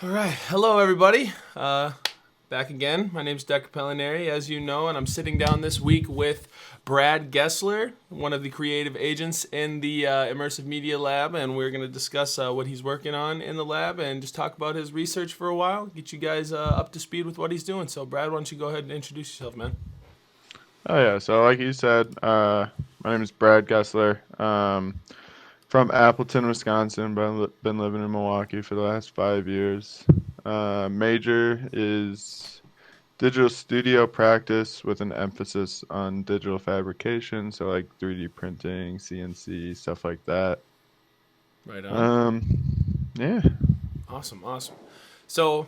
All right, hello everybody. Back again. My name's Decker Pellinari, as you know, and I'm sitting down this week with Brad Gessler, one of the creative agents in the Immersive Media Lab, and we're going to discuss what he's working on in the lab and just talk about his research for a while, get you guys up to speed with what he's doing. So, Brad, why don't you go ahead and introduce yourself, man? Oh yeah, so like you said, my name is Brad Gessler. From Appleton, Wisconsin, but been living in Milwaukee for the last 5 years. Major is digital studio practice with an emphasis on digital fabrication, so like 3D printing, CNC, stuff like that. Right on. Um, yeah, Awesome, awesome. So,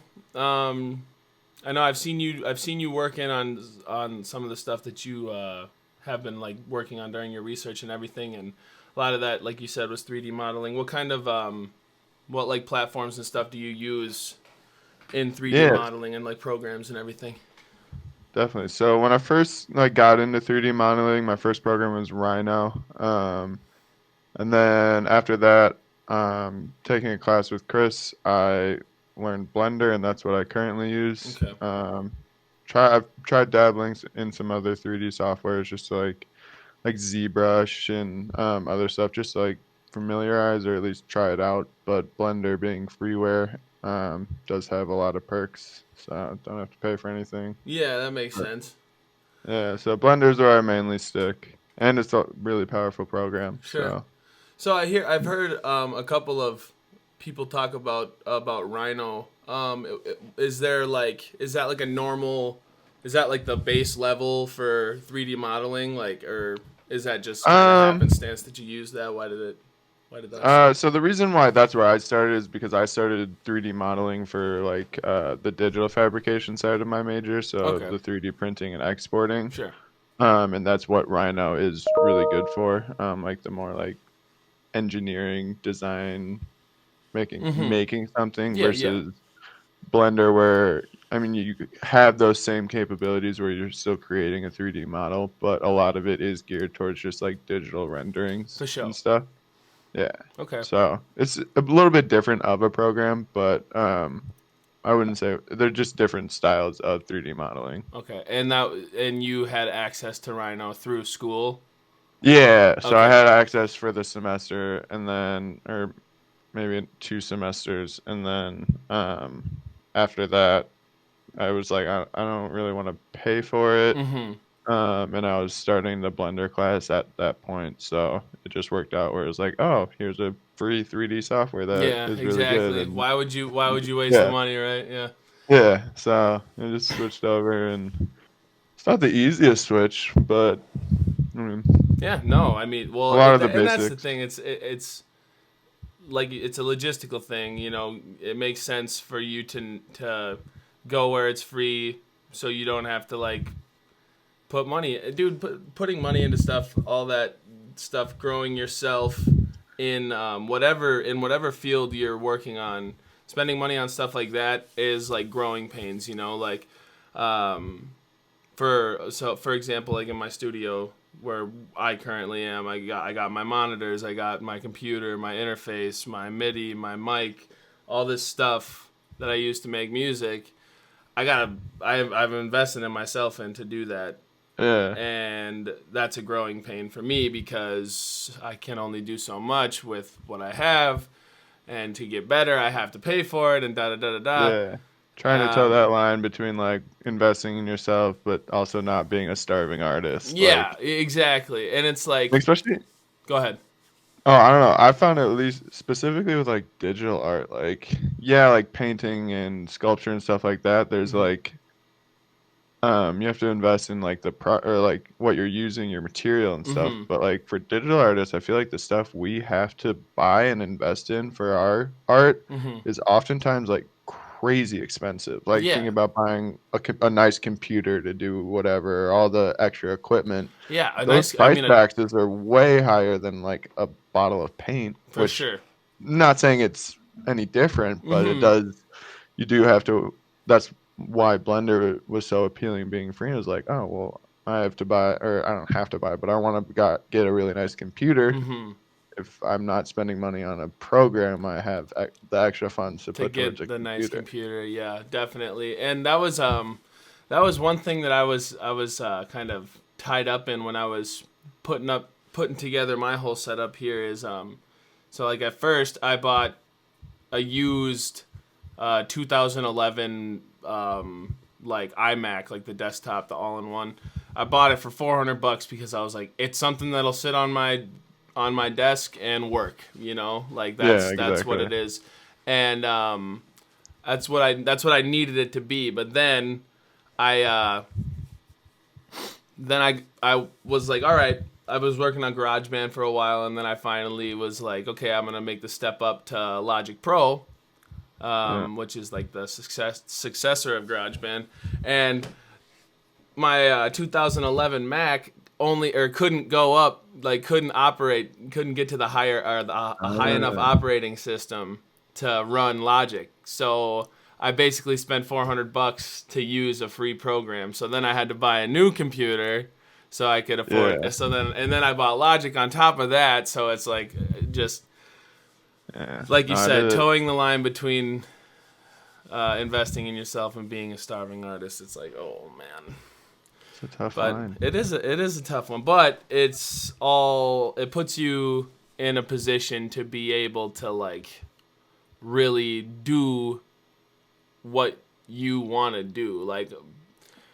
I know I've seen you working on some of the stuff that you have been like working on during your research and everything, and a lot of that, like you said, was 3D modeling. What kind of what like platforms and stuff do you use in 3D yeah, modeling and like programs and everything? definitely. So when I first like got into 3D modeling, my first program was Rhino. And then after that, taking a class with Chris, I learned Blender, and that's what I currently use. Okay. I've tried dabbling in some other 3D softwares, just to like ZBrush and other stuff, just to like familiarize or at least try it out. But Blender being freeware, does have a lot of perks, so I don't have to pay for anything. Yeah, that makes But sense. yeah, so Blender's where I mainly stick, and it's a really powerful program. Sure. So. So I've heard a couple of people talk about Rhino. Is that like a normal? Is that like the base level for 3D modeling? Like, or is that just kind of Um, happenstance that you use that? Why did that start? so the reason why that's where I started is because I started 3D modeling for like the digital fabrication side of my major, so Okay, the 3D printing and exporting. sure. And that's what Rhino is really good for. Like the more like engineering, design, Mm-hmm. making something Yeah, yeah, versus Blender where I mean you have those same capabilities where you're still creating a 3D model, but a lot of it is geared towards just like digital renderings for and sure. stuff. Yeah. Okay, So it's a little bit different of a program, but I wouldn't say they're just different styles of 3D modeling. okay. And you had access to Rhino through school. Yeah, so I Okay, had access for the semester and then or maybe 2 semesters and then after that I was like I don't really want to pay for it. mm-hmm. And I was starting the Blender class at that point, so it just worked out where it was like, oh, here's a free 3D software that Yeah, is really good, exactly. and Why would you waste the yeah, money, right? Yeah. yeah. So I just switched over, and it's not the easiest switch, but I mean, Yeah, no, I mean, a well, lot of the and that's the basics. thing. It's like it's a logistical thing. You know, it makes sense for you to go where it's free, so you don't have to like put money, dude. Putting money into stuff, all that stuff, growing yourself in whatever field you're working on, spending money on stuff like that is like growing pains. You know, like um, for example, like in my studio where I currently am, I got my monitors, I got my computer, my interface, my MIDI, my mic, all this stuff that I use to make music. I've invested in myself in to do that, Yeah, and that's a growing pain for me because I can only do so much with what I have, and to get better, I have to pay for it, and da da da da yeah. Trying to da. toe that line between like investing in yourself, but also not being a starving artist, Yeah, like exactly, and it's like, especially. go ahead. Oh, I don't know. I found at least specifically with like digital art, like yeah, like painting and sculpture and stuff like that. There's Hmm. like you have to invest in like the pro or like what you're using, your material and stuff. Hmm. But like for digital artists, I feel like the stuff we have to buy and invest in for our art Hmm. is oftentimes like crazy expensive. Like Yeah, think about buying a nice computer to do whatever, all the extra equipment. yeah. A Those nice. I price mean, taxes are way higher than like a bottle of paint, for which sure. not saying it's any different, but it Hmm. does. You do have to. That's why Blender was so appealing, being free. It was like, oh well, I have to buy, or I don't have to buy, but I want to get a really nice computer. Hmm. if I'm not spending money on a program, I have the extra funds to To put towards a get the nice computer. computer. Yeah, definitely. And that was one thing that I was kind of tied up in when I was putting together my whole setup here is so like at first I bought a used 2011 like iMac, like the desktop, the all-in-one. I bought it for $400 because I was like, it's something that'll sit on my desk and work. Like Yeah, that's what exactly. it is, and that's what I needed it to be. But I uh, then I was like, all right. I was working on GarageBand for a while, and then I finally was like, okay, I'm gonna make the step up to Logic Pro, Yeah. which is like the successor of GarageBand, and my 2011 Mac couldn't go up, like couldn't get to the higher or a high enough Uh, operating system to run Logic. So I basically spent $400 to use a free program. So then I had to buy a new computer so I could afford. yeah. And then I bought Logic on top of that. So it's like just Yeah. like you No, I said, did it. towing the line between investing in yourself and being a starving artist. It's like, oh man. It's a tough But line. it is a tough one. But it puts you in a position to be able to like really do what you want to do. Like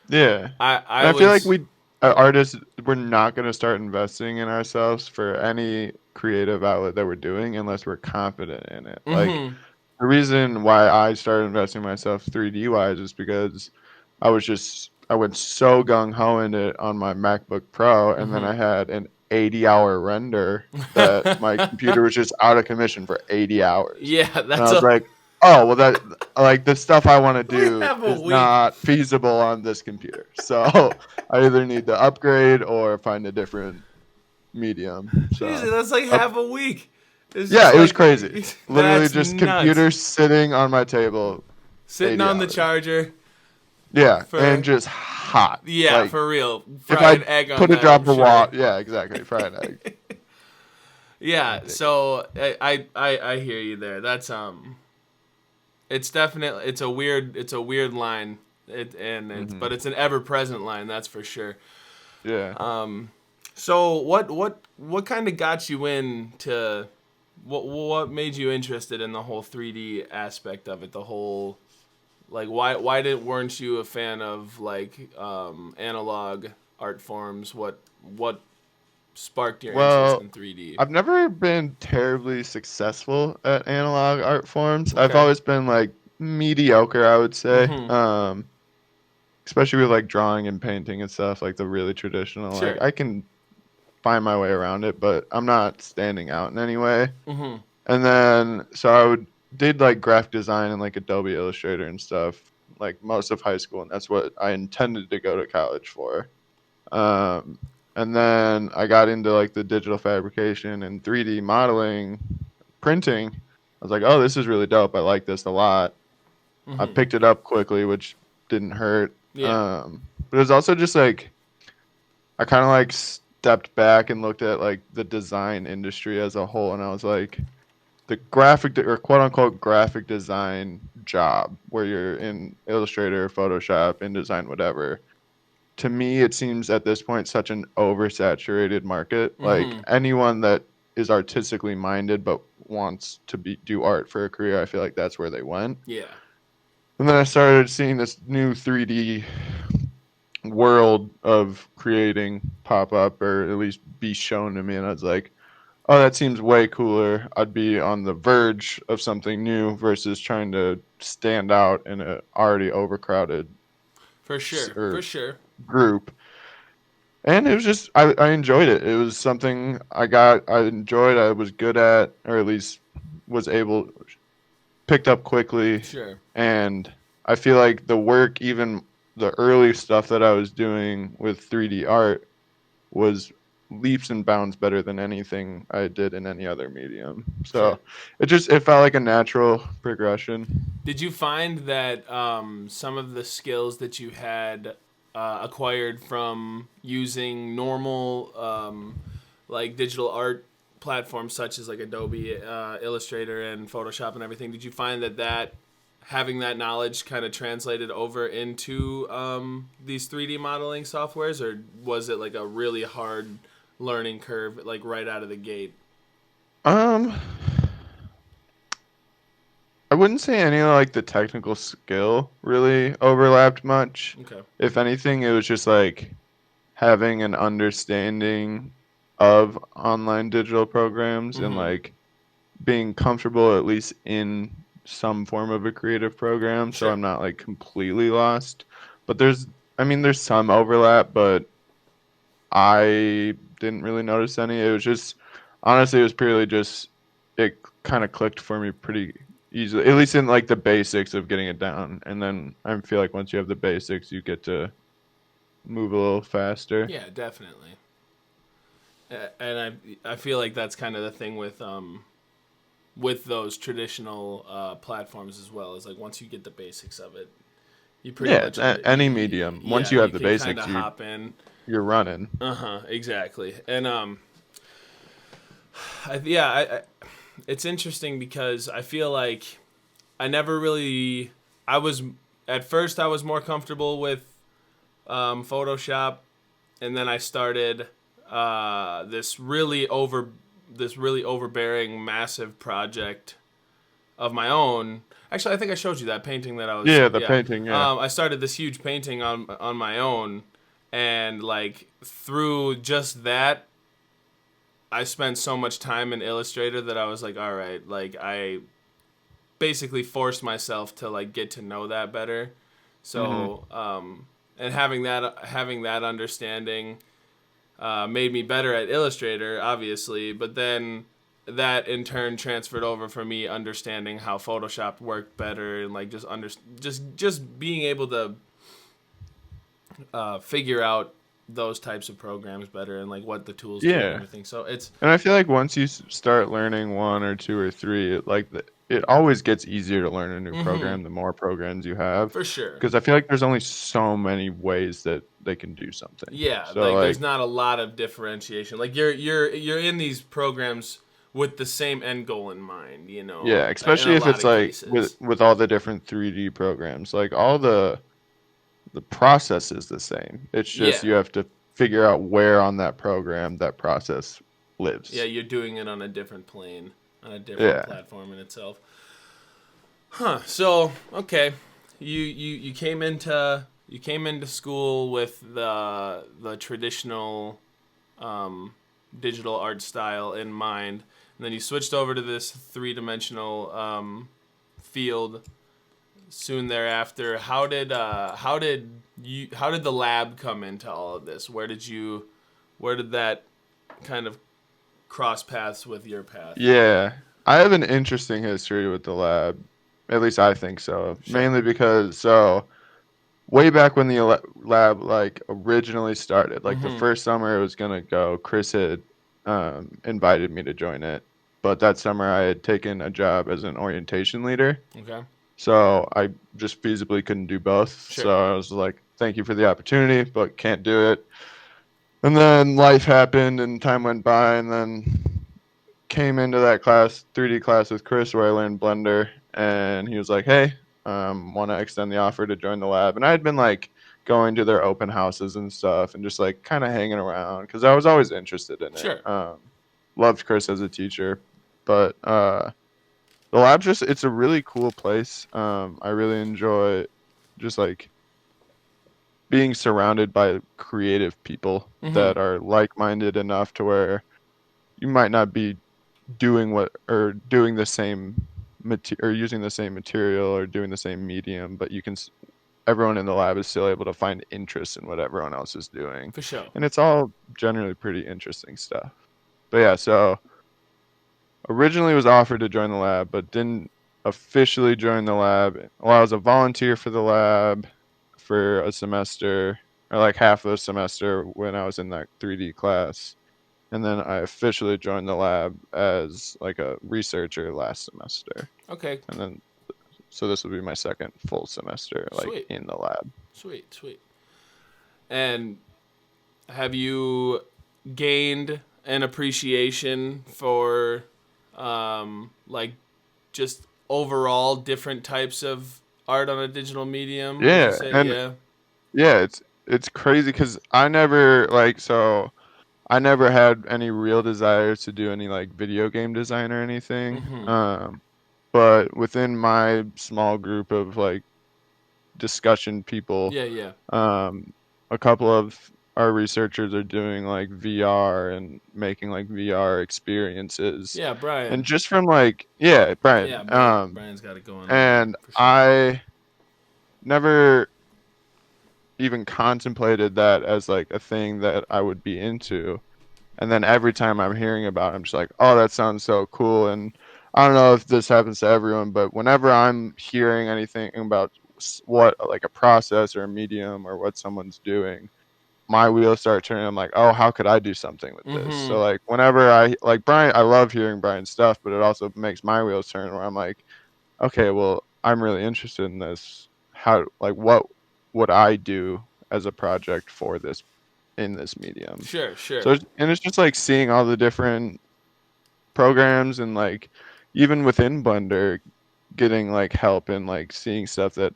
Yeah. I And I feel like was. artists, we're not going to start investing in ourselves for any creative outlet that we're doing unless we're confident in it. Like, Mhm. the reason why I started investing myself 3D wise is because I went so gung ho in it on my MacBook Pro, and then I Mhm. had an 80-hour render that my computer was just out of commission for 80 hours. Yeah, And I that's was a. like, oh, well, that, like, the stuff I want to We do have a is week. not feasible on this computer. So I either need to upgrade or find a different medium. Jesus, So, that's like up, half a week. It's just yeah, it was like crazy. Literally that's just nuts. computer sitting on my table, Sitting 80 on the hours. charger Yeah, and for just hot. yeah, Like, for real. if Fry I an egg on put a that, I'm drop of sure. water, yeah, exactly, fry an egg. Yeah, Ridiculous. so I hear you there. It's definitely it's a weird line. But Hmm. it's an ever present line, that's for sure. Yeah. So what kind of got you into what made you interested in the whole 3D aspect of it? The whole like weren't you a fan of like analog art forms? What sparked your interest Well, in 3D? I've never been terribly successful at analog art forms. I've Okay. always been like mediocre, I would say. Mhm. Especially with like drawing and painting and stuff, like the really traditional. Like, Sure. I can find my way around it, but I'm not standing out in any way. Mhm. And then so I would did like graphic design and like Adobe Illustrator and stuff like most of high school, and that's what I intended to go to college for. Um, and then I got into like the digital fabrication and 3D modeling, printing. I was like, oh, this is really dope. I like this a lot. I Mhm. picked it up quickly, which didn't hurt. Yeah. But it was also just like I kind of like stepped back and looked at like the design industry as a whole, and I was like, the or quote unquote graphic design job where you're in Illustrator, Photoshop, InDesign, whatever. To me, it seems at this point such an oversaturated market. Like, Mhm. anyone that is artistically minded but wants to do art for a career, I feel like that's where they went. Yeah. And then I started seeing this new 3D world of creating pop up or at least be shown to me, and I was like, oh, that seems way cooler. I'd be on the verge of something new versus trying to stand out in a already overcrowded For sure. For or sure. group. And it was just I enjoyed it. It was something I enjoyed, I was good at, or at least was able picked up quickly. Sure. And I feel like the work, even the early stuff that I was doing with 3D art, was leaps and bounds better than anything I did in any other medium. Sure. So it felt like a natural progression. Did you find that some of the skills that you had acquired from using normal like digital art platforms such as like Adobe Illustrator and Photoshop and everything, did you find that having that knowledge kind of translated over into these 3D modeling softwares, or was it like a really hard learning curve, like right out of the gate? Um, I wouldn't say any of like the technical skill really overlapped much. Okay. If anything, it was just like having an understanding of online digital programs and Mm-hmm. like being comfortable at least in some form of a creative program, so Sure. I'm not like completely lost. But there's some overlap, but I didn't really notice any. It was just honestly, it was purely just it kind of clicked for me pretty easily, at least in like the basics of getting it down. And then I feel like once you have the basics, you get to move a little faster. Yeah, definitely. And I feel like that's kind of the thing with those traditional platforms as well. Is like once you get the basics of it, you pretty Yeah, much it's any medium. Once yeah, you you have the can kind basics, of hop in. you're running. Exactly. And I it's interesting because I feel like I never really I was at first I was more comfortable with Photoshop, and then I started this really overbearing massive project of my own. Actually, I think I showed you that painting that I was Yeah, the yeah. painting. Yeah. I started this huge painting on my own, and like through just that, I spent so much time in Illustrator that I was like, all right, like I basically forced myself to like get to know that better. Hmm. So and having that understanding made me better at Illustrator, obviously, but then that in turn transferred over for me understanding how Photoshop worked better, and like just being able to figure out those types of programs better, and like what the tools do and Yeah. everything. So it's And I feel like once you start learning one or two or three, it always gets easier to learn a new program the more programs you have. for sure. Because I feel like there's only so many ways that they can do something. Yeah, So like there's like, not a lot of differentiation. Like you're in these programs with the same end goal in mind, yeah, in a especially if lot it's of like with cases. with all the different 3D programs, like all the process is the same. It's just Yeah. you have to figure out where on that program that process Yeah, lives. you're doing it on a different plane, on a different Yeah. platform in itself. Huh. So, okay. You came into school with the traditional digital art style in mind, and then you switched over to this three-dimensional field soon thereafter. How did the lab come into all of this? Where did that kind of cross paths with your path? Yeah. I have an interesting history with the lab. At least I think so. Sure. Mainly because way back when the lab like originally started, like the Mm-hmm. first summer it was gonna go, Chris had invited me to join it. But that summer I had taken a job as an orientation leader. Okay. So I just feasibly couldn't do both. So Sure. I was like, thank you for the opportunity, but can't do it. And then life happened and time went by, and then came into that 3D class with Chris where I learned Blender, and he was like, "Hey, want to extend the offer to join the lab?" And I had been like going to their open houses and stuff, and just like kind of hanging around because I was always interested in it. Sure. Loved Chris as a teacher, but the lab's just it's a really cool place. I really enjoy just like being surrounded by creative people Mm-hmm. that are like-minded enough to where you might not be doing what or doing the same or using the same material or doing the same medium, but everyone in the lab is still able to find interest in what everyone else is doing, For sure. and it's all generally pretty interesting stuff. But yeah, so originally was offered to join the lab, but didn't officially join the lab. Well, I was a volunteer for the lab for a semester or like half of a semester when I was in that 3D class. And then I officially joined the lab as like a researcher last semester. Okay. And then so this will be my second full semester like Sweet. in the lab. Sweet. Sweet. And have you gained an appreciation for like just overall different types of art on a digital medium, would you Yeah, say? and Yeah. yeah, it's crazy because I never like I never had any real desire to do any like video game design or anything. Mm-hmm. But within my small group of like discussion people, Yeah, yeah. um, a couple of our researchers are doing like VR and making like VR experiences. Yeah, And Brian. just from like, yeah, Brian, Yeah, Brian's got it going on there and for sure. I never even contemplated that as like a thing that I would be into. And then every time I'm hearing about it, I'm just like, oh, that sounds so cool. And I don't know if this happens to everyone, but whenever I'm hearing anything about what like a process or a medium or what someone's doing, my wheels start turning. I'm like, oh, how could I do something with this? Mm-hmm. So like whenever I like Brian, I love hearing Brian's stuff, but it also makes my wheels turn where I'm like, okay, well, I'm really interested in this. How like what would I do as a project for this in this medium? Sure, So sure. it's just like seeing all the different programs and like even within Blender getting like help and like seeing stuff that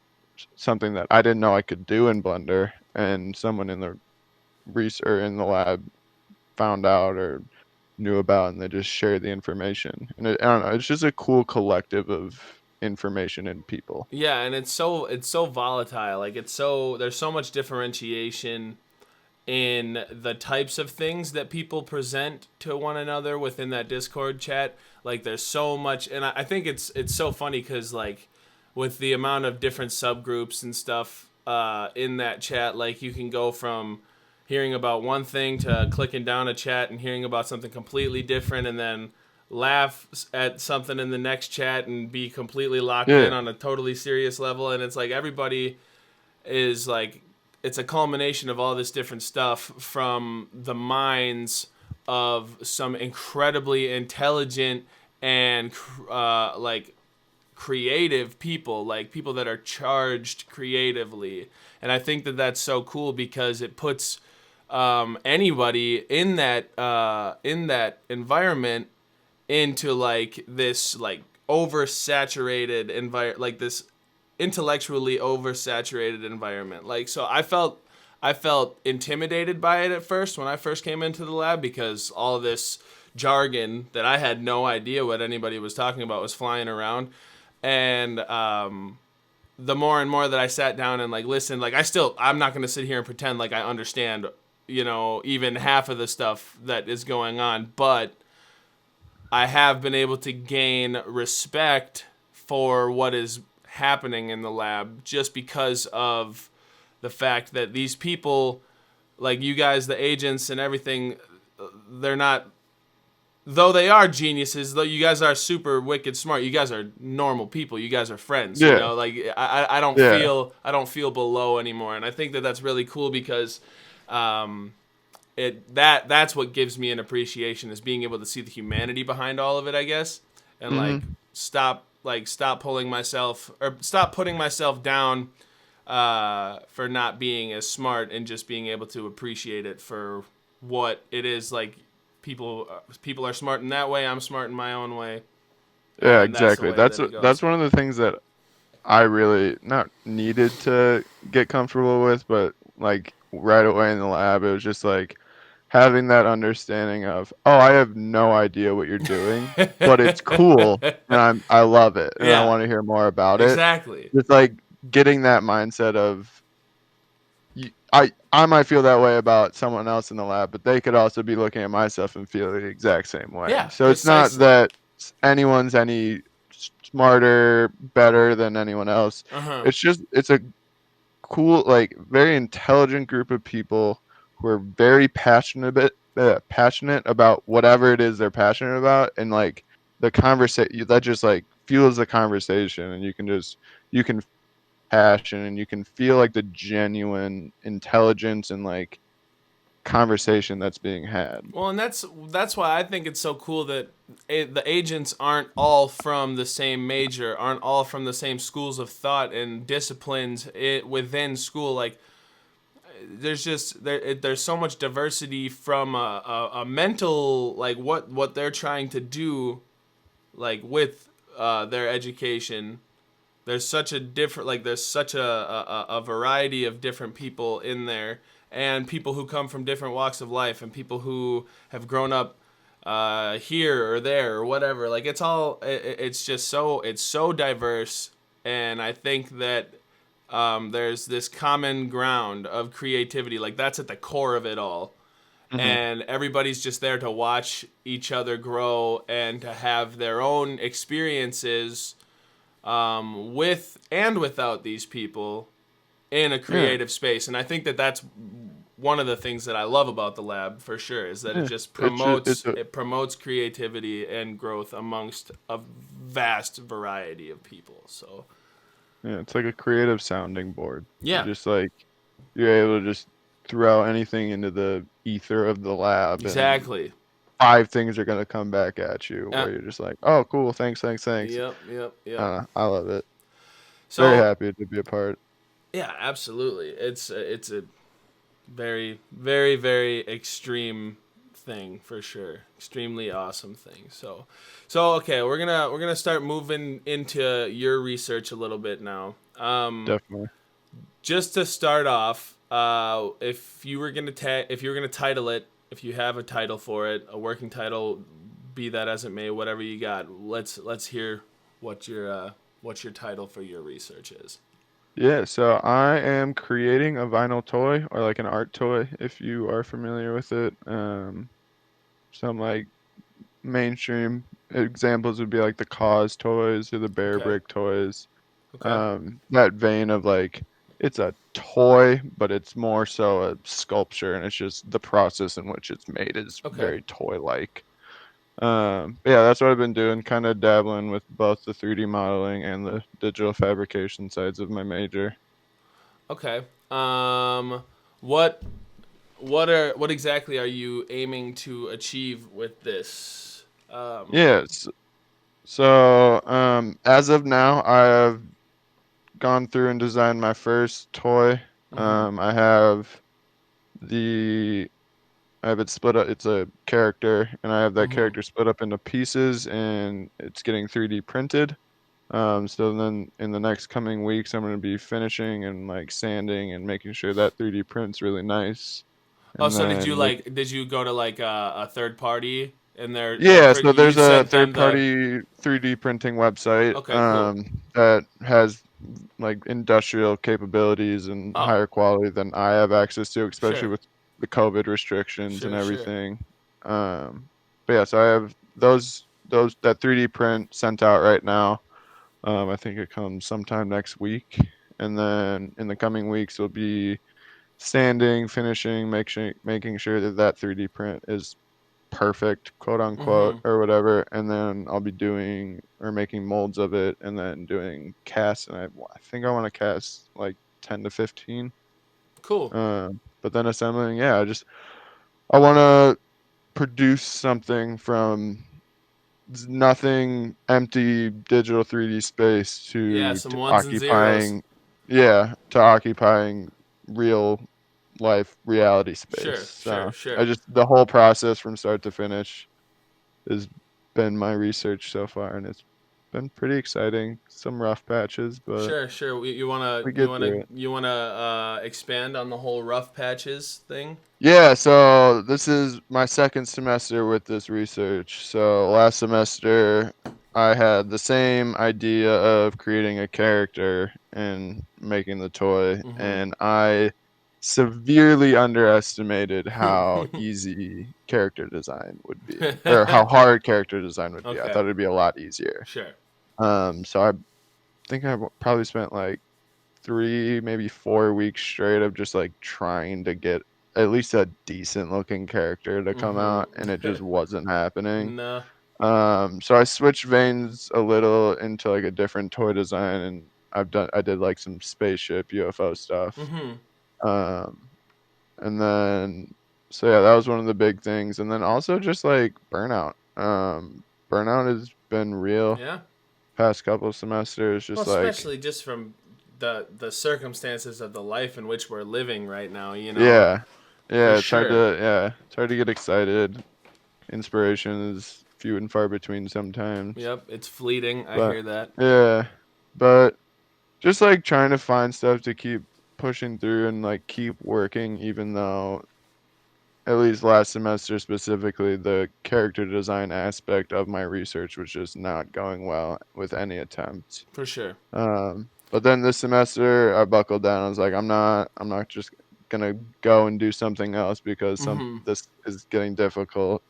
something that I didn't know I could do in Blender and someone in the research or in the lab found out or knew about and they just share the information. And I don't know, it's just a cool collective of information and people. Yeah, and it's so volatile. Like it's so there's so much differentiation in the types of things that people present to one another within that Discord chat. Like there's so much, and I think it's so funny because like with the amount of different subgroups and stuff in that chat, like you can go from hearing about one thing to clicking down a chat and hearing about something completely different, and then laugh at something in the next chat and be completely locked in Yeah. on a totally serious level. And it's like everybody is like it's a culmination of all this different stuff from the minds of some incredibly intelligent and like creative people, like people that are charged creatively. And I think that that's so cool because it puts anybody in that environment into like this like oversaturated environment, like this intellectually oversaturated environment. Like so I felt intimidated by it at first when I first came into the lab because all this jargon that I had no idea what anybody was talking about was flying around. And the more and more that I sat down and like listened, like I'm not going to sit here and pretend like I understand, you know, even half of the stuff that is going on, but I have been able to gain respect for what is happening in the lab just because of the fact that these people, like you guys, the agents and everything, they're not, though they are geniuses, though you guys are super wicked smart, you guys are normal people, you guys are friends, you Yeah. know, like Yeah. I don't feel below anymore. And I think that that's really cool because um, that's what gives me an appreciation is being able to see the humanity behind all of it, I guess, and Mhm. stop putting myself down for not being as smart and just being able to appreciate it for what it is. Like people are smart in that way. I'm smart in my own way, Yeah, and that's the exactly. way that it That's goes. one of the things that I really not needed to get comfortable with, but like right away in the lab, it was just like having that understanding of, oh, I have no idea what you're doing, but it's cool and I love it and I Yeah, want to hear more about it. exactly. Just like getting that mindset of I might feel that way about someone else in the lab, but they could also be looking at my stuff and feel the exact same way. Yeah, So it's not precisely. that anyone's any smarter, better than anyone else. Uh huh. It's just it's a cool, like very intelligent group of people who are very passionate about whatever it is they're passionate about, and like the conversation that just like fuels the conversation, and you can passion and you can feel like the genuine intelligence and like conversation that's being had. Well, and that's why I think it's so cool that the agents aren't all from the same major, aren't all from the same schools of thought and disciplines within school. Like there's so much diversity from a mental, like what they're trying to do, like with their education. There's such a different, like there's such a variety of different people in there, and people who come from different walks of life, and people who have grown up here or there or whatever. Like it's just it's so diverse, and I think that there's this common ground of creativity. Like that's at the core of it all, Hmm. and everybody's just there to watch each other grow and to have their own experiences with and without these people in a Yeah, creative space. And I think that that's one of the things that I love about the lab for sure, is that it yeah. just It's promotes a it promotes creativity and growth amongst a vast variety of people. So yeah, it's like a creative sounding board. You yeah, just like you're able to just throw anything into the ether of the lab, and exactly. five things are gonna come back at you Uh, where you're just like, oh, cool, thanks, thanks, thanks. yep. I love it. Very So happy to be a part. yeah, absolutely. It's a very, very, very extreme thing for sure. Extremely awesome thing. So okay, we're gonna start moving into your research a little bit now. Definitely. Just to start off, if you were gonna title it, if you have a title for it, a working title, be that as it may, whatever you got, let's hear what your title for your research is. Yeah, so I am creating a vinyl toy, or like an art toy, if you are familiar with it. Some like mainstream examples would be like the Cause toys or the Bear Okay. Brick toys. Okay. That vein of like it's a toy, but it's more so a sculpture, and it's just the process in which it's made is Okay. very toy-like. Yeah, that's what I've been doing, kind of dabbling with both the 3D modeling and the digital fabrication sides of my major. Okay. Um, what what exactly are you aiming to achieve with this? Yes. So, as of now, I have gone through and designed my first toy. Mm-hmm. I have the I have it split up. It's a character, and I have that Mm-hmm. character split up into pieces, and it's getting 3D printed. So then in the next coming weeks, I'm going to be finishing and like sanding and making sure that 3D print's really nice. Oh, And so did you then make did you go to like a third party and Yeah, so you there's a sent them the third-party 3D printing website okay, cool. that has like industrial capabilities and Oh, higher quality than I have access to, especially sure. with the COVID restrictions and Sure. everything. But yeah, so I have those that 3D print sent out right now. I think it comes sometime next week, and then in the coming weeks will be sanding, finishing, making sure that that 3D print is perfect, quote unquote, Mm-hmm. or whatever, and then I'll be doing or making molds of it, and then doing casts. And I think I want to cast like 10 to 15. Cool. But then assembling, yeah, I want to produce something from nothing, empty digital 3D space Yeah, to, some ones and zeros. occupying, yeah, to occupying real life reality space. So I Sure. just the whole process from start to finish has been my research so far, and it's been pretty exciting. Some rough patches, but Sure. we get through it. You wanna expand on the whole rough patches thing? Yeah, so this is my second semester with this research. So last semester, I had the same idea of creating a character and making the toy, and I severely underestimated how Mm-hmm. easy character design would be, or how hard character design would be. I Okay. thought it'd be a lot easier. Sure. So I think I probably spent like 3, maybe 4 weeks straight of just like trying to get at least a decent looking character to come out, and it Mm-hmm. just wasn't happening. No. So I switched veins a little into like a different toy design, and I did like some spaceship UFO stuff. Mm-hmm. Um, and then so yeah, that was one of the big things, and then also just like burnout. Burnout has been real Yeah. past couple of semesters, Well, just like especially just from the circumstances of the life in which we're living right now, Yeah. for Yeah, sure. it's hard to get excited. Inspiration is few and far between sometimes. Yep, it's fleeting. I But hear that. yeah, but just like trying to find stuff to keep pushing through and like keep working, even though at least last semester specifically, the character design aspect of my research was just not going well with any attempts. For sure. But then this semester I buckled down. I was like, I'm not just gonna go and do something else because Mm-hmm. this is getting difficult.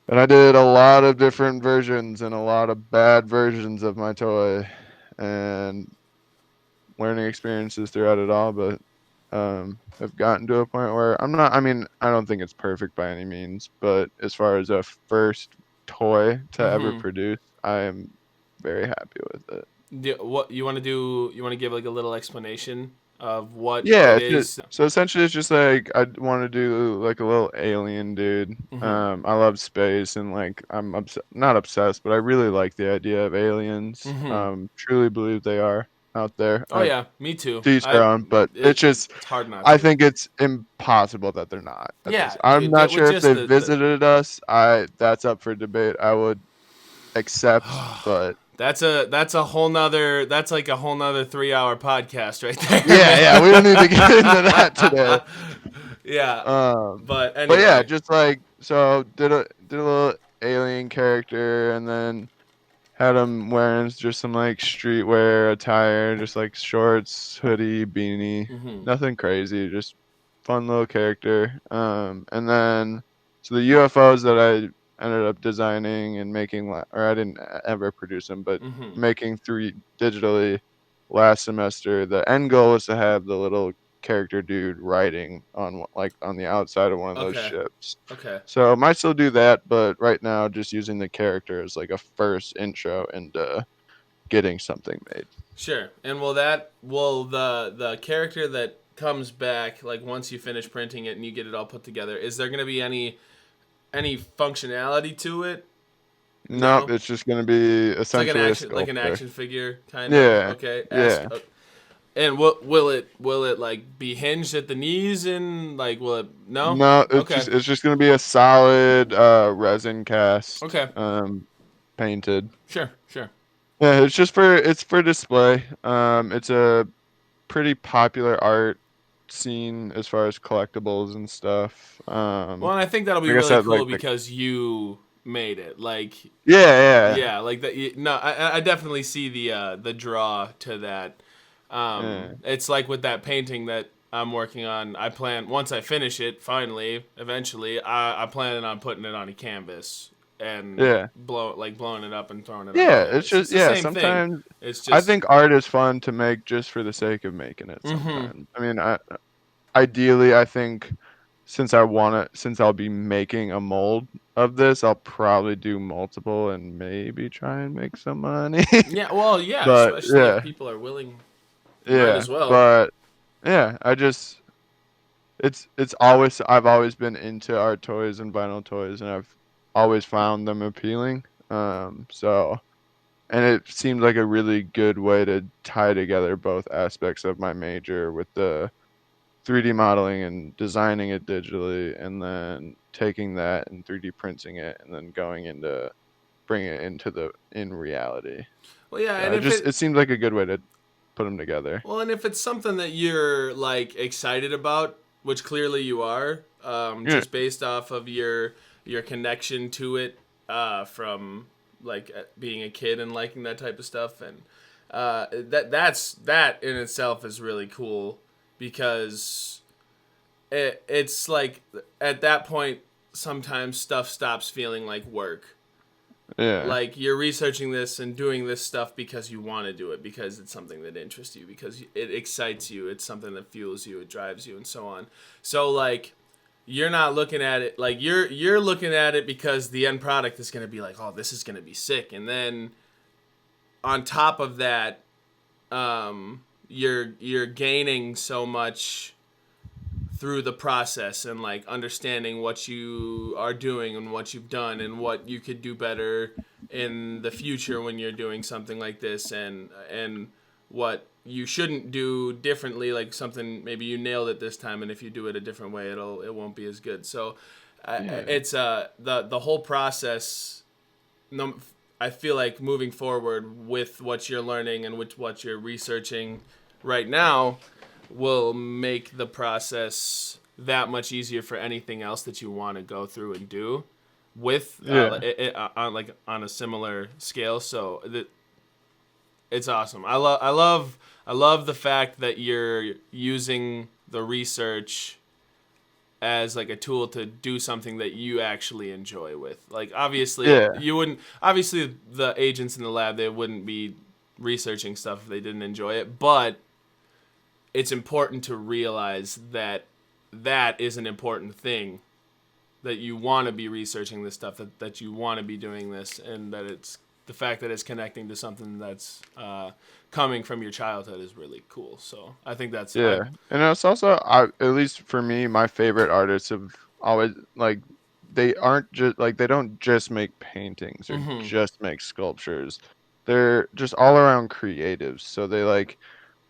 And I did a lot of different versions and a lot of bad versions of my toy and learning experiences throughout it all, but I've gotten to a point where I mean, I don't think it's perfect by any means, but as far as a first toy to ever Mm-hmm. produce, I am very happy with it. What you want to do? You want to give like a little explanation of what Yeah, it it's just, is? so essentially it's just like I want to do like a little alien dude. Mm-hmm. I love space and like not obsessed, but I really like the idea of aliens. Mm-hmm. Truly believe they are out there. Oh yeah, me too. To each their own, but It's hard not I to. think it's impossible that they're not at this. Yeah, I'm dude. not That with sure if just they the visited us. That's up for debate. I would accept, but that's like a whole nother 3 hour podcast right there, yeah, man. yeah, we don't need to get into that today. Yeah, but But yeah, anyway. just like so, did a little alien character, and then had him wearing just some like streetwear attire, just like shorts, hoodie, beanie, Mm-hmm. nothing crazy, just fun little character. And then so the UFOs that I ended up designing and making, or I didn't ever produce them, but Mm-hmm. making three digitally last semester. The end goal was to have the little character dude riding on like on the outside of one of those Okay. ships. Okay. So I might still do that, but right now just using the character as like a first intro into getting something made. Sure. And will the character that comes back, like once you finish printing it and you get it all put together, is there gonna be any functionality to it? Nope, No. it's just gonna be It's like essentially a like an sculptor. action figure kind of. Yeah, Okay. Ask. yeah. And what will it like be hinged at the knees and like will it no? No, Okay. it's just gonna be a solid resin cast, Okay. painted. Sure. Sure. Yeah, it's for display. It's a pretty popular art scene as far as collectibles and stuff. Well, and I think that'll be Like I really said, cool because you made it. Like yeah, yeah, like that. No, I definitely see the draw to that. yeah, It's like with that painting that I'm working on. I plan once I finish it, finally, eventually, I plan on putting it on a canvas and yeah. blowing it up and throwing it on a Yeah, it's canvas. It's just the yeah, same thing. sometimes It's I just. think art is fun to make just for the sake of making it Mm-hmm. sometimes. I mean, ideally I think since I'll be making a mold of this, I'll probably do multiple and maybe try and make some money. Yeah. Well, yeah. But Especially if people are willing. Might yeah, as well. but yeah, I just it's always I've always been into art toys and vinyl toys and I've always found them appealing. So and it seemed like a really good way to tie together both aspects of my major with the 3D modeling and designing it digitally, and then taking that and 3D printing it, and then going into bringing it into the in reality. Well, yeah, So and if it seems like a good way to put them together. and if it's something that you're like excited about, which clearly you are, Yeah, just based off of your connection to it from like being a kid and liking that type of stuff, and that in itself is really cool because it's like at that point sometimes stuff stops feeling like work, yeah, like you're researching this and doing this stuff because you want to do it, because it's something that interests you, because it excites you, it's something that fuels you, it drives you, and so on. So like you're not looking at it like you're looking at it because the end product is going to be like, oh, this is going to be sick, and then on top of that, you're gaining so much through the process and like understanding what you are doing and what you've done and what you could do better in the future when you're doing something like this, and what you shouldn't do differently, like something maybe you nailed it this time, and if you do it a different way, it won't be as good. So Yeah. it's the whole process. No, I feel like moving forward with what you're learning and with what you're researching right now will make the process that much easier for anything else that you want to go through and do with Yeah. on like on a similar scale. So it's awesome. I love the fact that you're using the research as like a tool to do something that you actually enjoy with. Like obviously Yeah. you wouldn't obviously the agents in the lab, they wouldn't be researching stuff if they didn't enjoy it, but it's important to realize that that is an important thing, that you want to be researching this stuff, that you want to be doing this, and that it's the fact that it's connecting to something that's coming from your childhood is really cool. So I think that's I. Yeah, and it's also, at least for me, my favorite artists have always like they aren't just like they don't just make paintings or Mm-hmm. just make sculptures. They're just all around creatives. So they like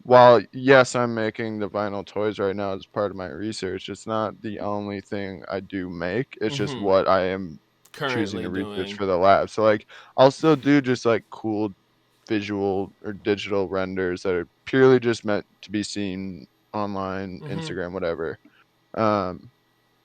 while yes, I'm making the vinyl toys right now as part of my research, it's not the only thing I do make. It's just Mm-hmm. what I am choosing Currently to research doing. for the lab. So like I'll still do just like cool visual or digital renders that are purely just meant to be seen online, Mm-hmm. Instagram, whatever. Um,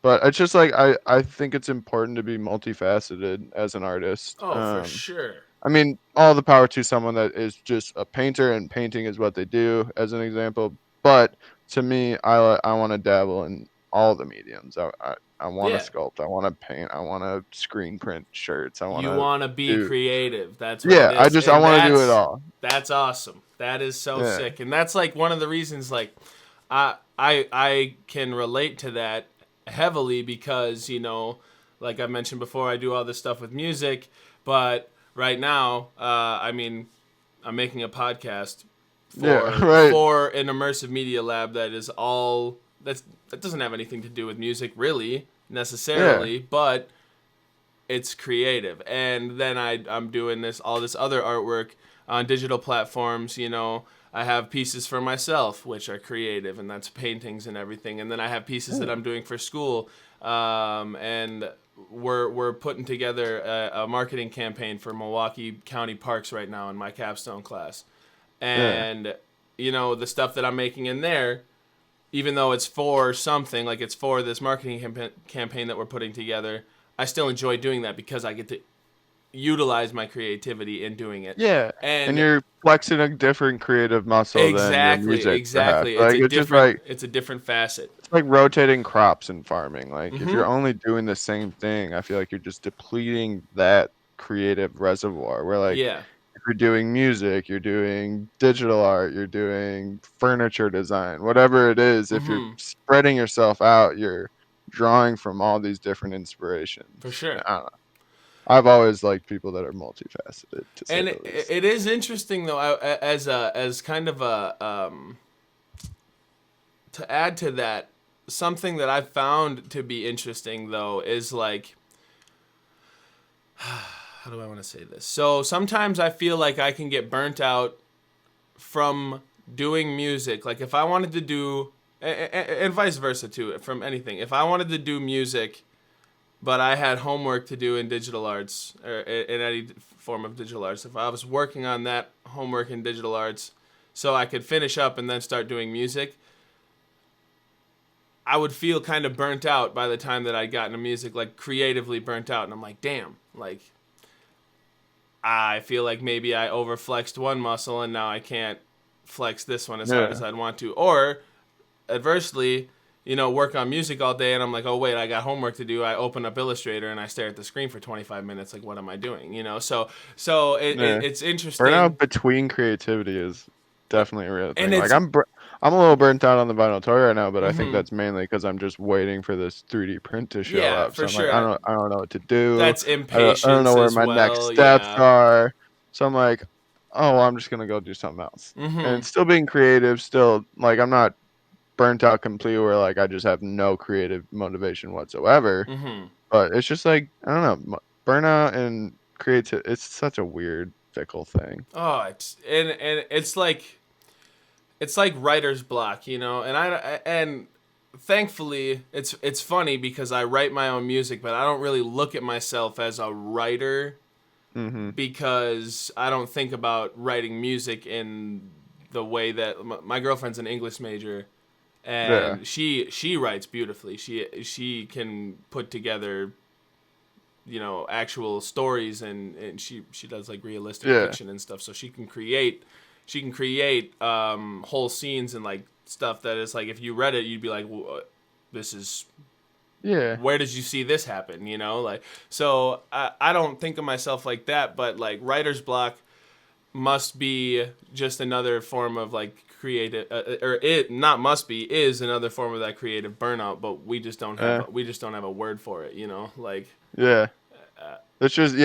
but it's just like I think it's important to be multifaceted as an artist. Oh, for sure. I mean, all the power to someone that is just a painter and painting is what they do, as an example. But to me, I want to dabble in all the mediums. I want to Yeah. sculpt. I want to paint. I want to screen print shirts. I want You to want to be do. creative. That's what it Yeah, is. I And want to do it all. that's awesome. That is so Yeah. sick. And that's like one of the reasons like I can relate to that heavily because, like I mentioned before, I do all this stuff with music, but right now, I mean, I'm making a podcast Yeah. for Right. for an immersive media lab that is all that doesn't have anything to do with music really Yeah. necessarily, but it's creative. And then I'm doing all this other artwork on digital platforms. I have pieces for myself which are creative, and that's paintings and everything. And then I have pieces that Yeah. I'm doing for school, and we're putting together a marketing campaign for Milwaukee County Parks right now in my capstone class. Yeah. And the stuff that I'm making in there, even though it's for something, like it's for this marketing campaign that we're putting together, I still enjoy doing that because I get to utilize my creativity in doing it. Yeah. And And you're flexing a different creative muscle than your music, perhaps. exactly. Like it's just like It's a different facet. it's like rotating crops in farming. Like if you're Mhm. only doing the same thing, I feel like you're just depleting that creative reservoir. Where like Yeah. if you're doing music, you're doing digital art, you're doing furniture design, whatever it is, if you're Mhm. spreading yourself out, you're drawing from all these different For inspirations. sure. I don't know. I've always liked people that are multifaceted, to say And the least. it is interesting though, as kind of a to add to that, something that I found to be interesting though is like, how do I want to say this? So sometimes I feel like I can get burnt out from doing music. Like if I wanted to do, and vice versa too, from anything. If I wanted to do music, but I had homework to do in digital arts or in any form of digital arts, if I was working on that homework in digital arts so I could finish up and then start doing music, I would feel kind of burnt out by the time that I got into music, like creatively burnt out. And I'm like, damn, like I feel like maybe I overflexed one muscle and now I can't flex this one as hard as Yeah. I'd want to. Or adversely, work on music all day and I'm like, oh wait, I got homework to do. I open up Illustrator and I stare at the screen for 25 minutes. Like, what am I doing? So Yeah. it's interesting. Burnout between creativity is definitely a real And thing. Like it's, I'm a little burnt out on the vinyl toy right now, but I think mm-hmm, that's mainly because I'm just waiting for this 3D print to show yeah, up. for So I'm like, sure. I don't know what to do. That's I don't know impatience where as my next well. steps Yeah. are. So I'm like, oh, well, I'm just gonna go do something else. And Mm-hmm. still being creative, still like I'm not burnt out completely where like I just have no creative motivation whatsoever. Mm-hmm. But it's just like I don't know, burnout and creative. It's such a weird fickle thing. Oh, and it's like it's like writer's block, you know. And thankfully it's funny because I write my own music, but I don't really look at myself as a writer Mm-hmm. because I don't think about writing music in the way that my girlfriend's an English major, Yeah. and she writes beautifully. She can put together, you know, actual stories, and she does like realistic Yeah. fiction and stuff, so she can create whole scenes and like stuff that is like if you read it you'd be like, well, this is, Yeah. where did you see this happen, you know, like. So I don't think of myself like that, but like writer's block must be just another form of like creative, or it not must be, is another form of that creative burnout, but we just don't have a word for it, you know, like. Yeah. It's just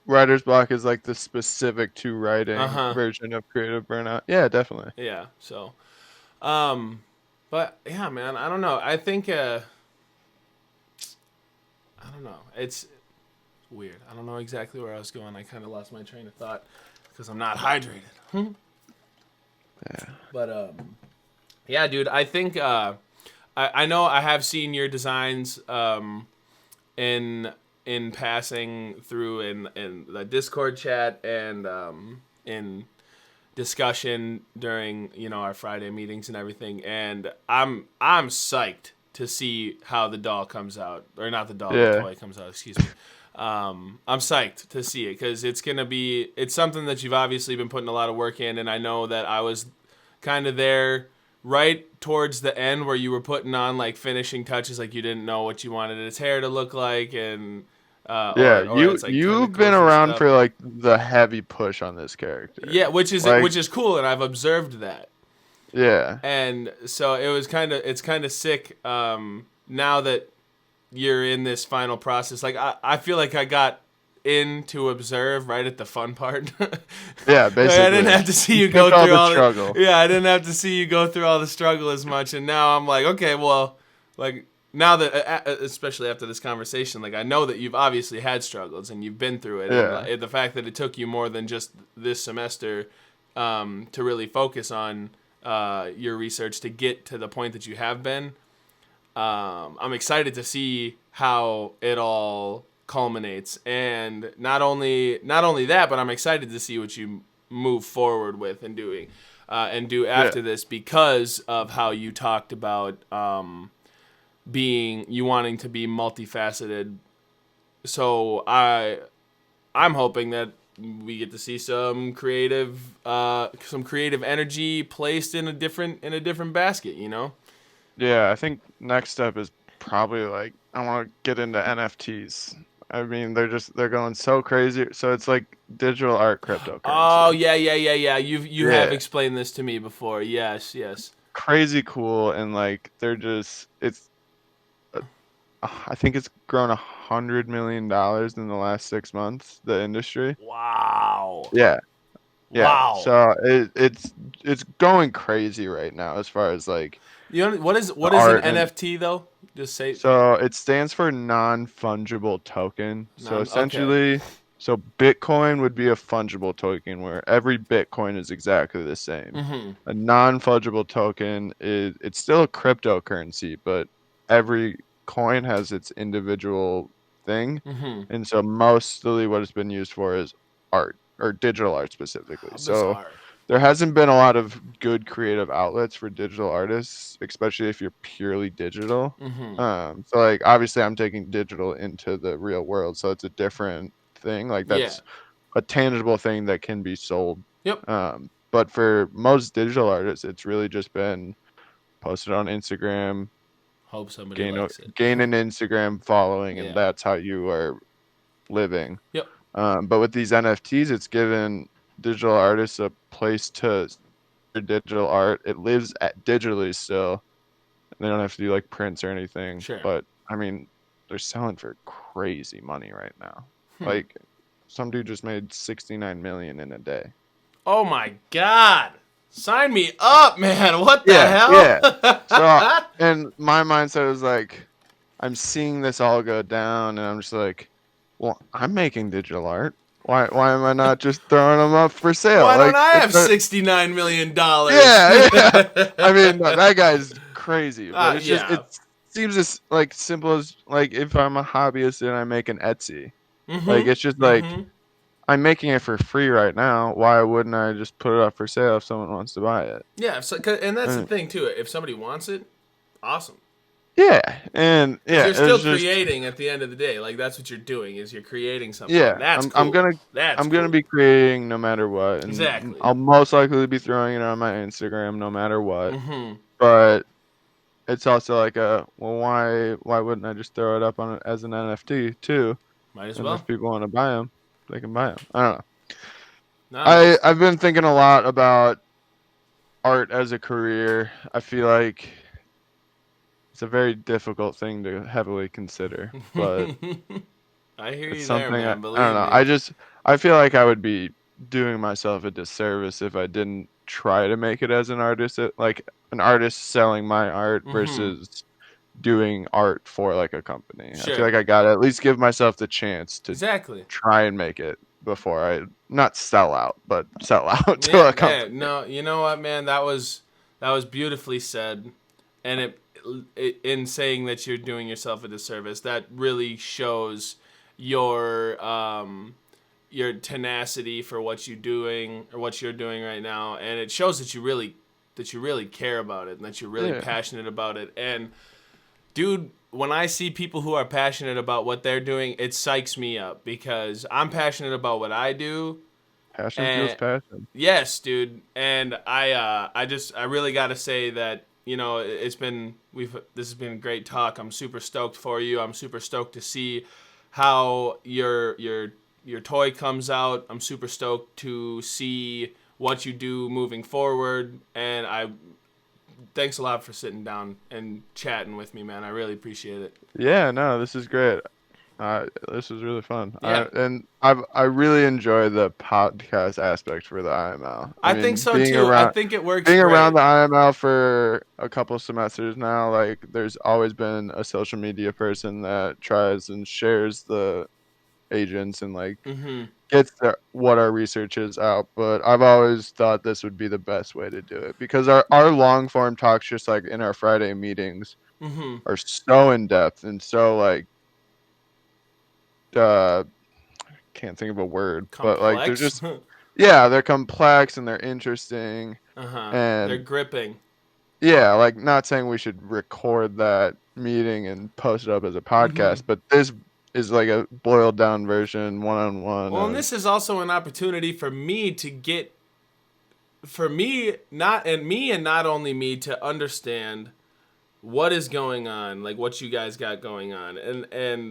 writer's block is like the specific to writing Uh-huh. version of creative burnout. Yeah, definitely. Yeah, so but yeah, man, I don't know, I think I don't know, it's weird, I don't know exactly where I was going, I kind of lost my train of thought because I'm not hydrated. Yeah. But yeah, dude, I think I know I have seen your designs in passing through in the Discord chat and in discussion during, you know, our Friday meetings and everything, and I'm psyched to see how the doll comes out, or not the doll, the Yeah. toy comes out. Excuse me. I'm psyched to see it because it's something that you've obviously been putting a lot of work in, and I know that I was kind of there right towards the end where you were putting on like finishing touches, like you didn't know what you wanted its hair to look like, and Yeah, or its like you've been tentacles and around stuff. for like the heavy push on this character. Yeah, Like, which is cool, and I've observed that. yeah. And so it's kind of sick now that you're in this final process. Like I feel like I got in to observe right at the fun part. Yeah, Like, I didn't basically. have to see You you skipped go all through the all the struggle. yeah, I didn't have to see you go through all the struggle as much, and now I'm like, okay, well, like now that especially after this conversation, like I know that you've obviously had struggles and you've been through it, and Yeah. like, the fact that it took you more than just this semester to really focus on your research to get to the point that you have been. I'm excited to see how it all culminates, and not only that, but I'm excited to see what you move forward with and doing and do Yeah. after this because of how you talked about being you wanting to be multifaceted. So I'm hoping that we get to see some creative energy placed in a different basket, you know. Yeah, I think next step is probably like I want to get into NFTs. I mean, they're going so crazy. So it's like digital art Oh cryptocurrency. yeah. You have Yeah, explained this to me before. Yes, yes. crazy cool and like they're just uh, I think it's grown $100 million in the last 6 months, the industry. Wow. Yeah, yeah. Wow. So it's going crazy right now as far as like You know the what is an art and NFT though? Just say so it stands for non-fungible token. So non. Okay. essentially, so Bitcoin would be a fungible token where every Bitcoin is exactly the same. Mm-hmm. A non-fungible token is it's still a cryptocurrency, but every coin has its individual thing. Mm-hmm. And so mostly what it's been used for is art or digital art specifically. How So bizarre. there hasn't been a lot of good creative outlets for digital artists, especially if you're purely digital. Mm-hmm. So like obviously I'm taking digital into the real world, so it's a different thing. Like Yeah. that's a tangible thing that can be sold. Yep. But for most digital artists, it's really just been posted on Instagram, Hope somebody gain a, likes it. gain an Instagram following, and Yeah. that's how you are living. Yep. But with these NFTs, it's given digital artists a place to their digital art. It lives digitally still. They don't have to do like prints or anything. Sure. But I mean, they're selling for crazy money right now. Hmm. Like some dude just made 69 million in a day. Oh my God. Sign me up, man. What the Yeah, yeah. So hell? and my mindset was like, I'm seeing this all go down, and I'm just like, well, I'm making digital art. Why am I not just throwing them up for sale? Why don't Like, I have $69 million? yeah, yeah. I mean, that guy's crazy, but it's just Yeah. it seems as like simple as like if I'm a hobbyist and I make an Etsy, like Mm-hmm. it's just like Mm-hmm. I'm making it for free right now. Why wouldn't I just put it up for sale if someone wants to buy it? Yeah, and that's the And, thing too. If somebody wants it, awesome. yeah, and Because yeah, you're still it's just creating at the end of the day. Like that's what you're doing is you're creating something. yeah. That's I'm cool. gonna That's I'm gonna cool. be creating no matter what, and Exactly. I'll most likely be throwing it on my Instagram no matter what. Mm-hmm. But it's also like why wouldn't I just throw it up on as an NFT too? Might as And if well. people want to buy them, they can buy them. I don't know. No, it makes. I've been thinking a lot about art as a career. I feel like it's a very difficult thing to heavily consider, but I hear it's you there, something man. I don't Believe know. me. I feel like I would be doing myself a disservice if I didn't try to make it as an artist, like an artist selling my art Mm-hmm. versus doing art for like a company. I feel Sure. like I gotta at least give myself the chance to Exactly. try and make it before I not sell out, but sell out to Yeah, a company. man. No, you know what, man? That was beautifully said, and in saying that you're doing yourself a disservice, that really shows your tenacity for what you're doing or what you're doing right now, and it shows that you really care about it and that you're really Yeah, passionate about it. And dude, when I see people who are passionate about what they're doing, it psychs me up because I'm passionate about what I do. passion fuels And passion. yes, dude, and I really got to say that this has been a great talk. I'm super stoked for you. I'm super stoked to see how your toy comes out. I'm super stoked to see what you do moving forward, and I thanks a lot for sitting down and chatting with me, man. I really appreciate it. Yeah, no, this is great. This was really fun. Yeah, I really enjoy the podcast aspect for the IML. I I think mean, so too. I think it works being around great. the IML for a couple semesters now, like there's always been a social media person that tries and shares the agents and like Mm-hmm. gets what our research is out. But I've always thought this would be the best way to do it because our long form talks, just like in our Friday meetings, Mm-hmm. are so in depth and so like uh can't think of a word, but like they're Complex. just yeah, they're complex and they're interesting Uh-huh. They're and gripping. yeah, like not saying we should record that meeting and post it up as a Mm-hmm. podcast, but this is like a boiled down version one on one Well, and of this is also an opportunity for me, not only me to understand what is going on, like what you guys got going on, and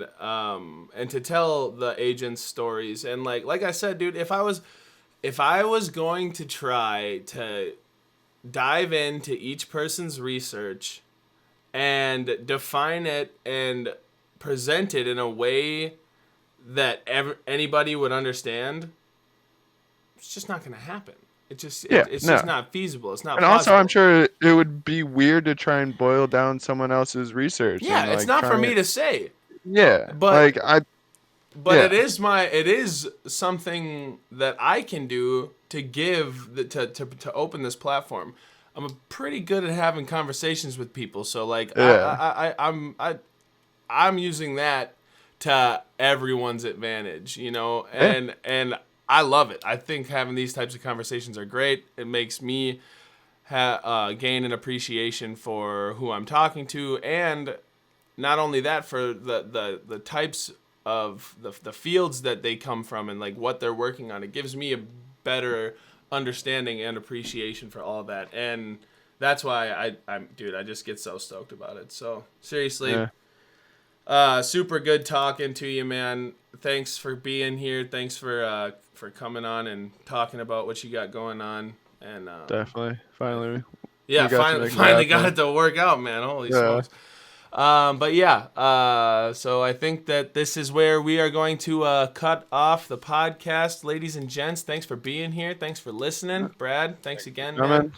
to tell the agents stories, and like I said, dude, if I was going to try to dive into each person's research and define it and present it in a way that anybody would understand, it's just not going to happen. yeah, It's no. just not feasible. It's not And also I'm plausible. sure it would be weird to try and boil down someone else's research Yeah, and it's like not for try me it to say, yeah, but like I but yeah. it is something that I can do to to open this platform. I'm pretty good at having conversations with people, so like Yeah. I'm using that to everyone's advantage, Yeah. and I love it. I think having these types of conversations are great. It makes me gain an appreciation for who I'm talking to, and not only that, for the types of the fields that they come from and like what they're working on. It gives me a better understanding and appreciation for all that, and that's why I just get so stoked about it. So seriously, Yeah. super good talking to you, man. Thanks for being here. Thanks for coming on and talking about what you got going on. And Definitely. Finally yeah, we got to finally, make it finally got happen. it to work out, man. Holy Yeah. smokes. But yeah, so I think that this is where we are going to cut off the podcast, ladies and gents. Thanks for being here. Thanks for listening, Brad. Thanks again, man. Coming.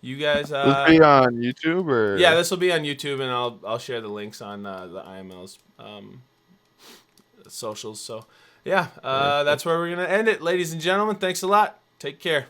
You guys, Will this be on YouTube yeah, or this will be on YouTube, and I'll share the links on the IML's socials. So Yeah, that's Perfect. where we're gonna end it, ladies and gentlemen. Thanks a lot. Take care.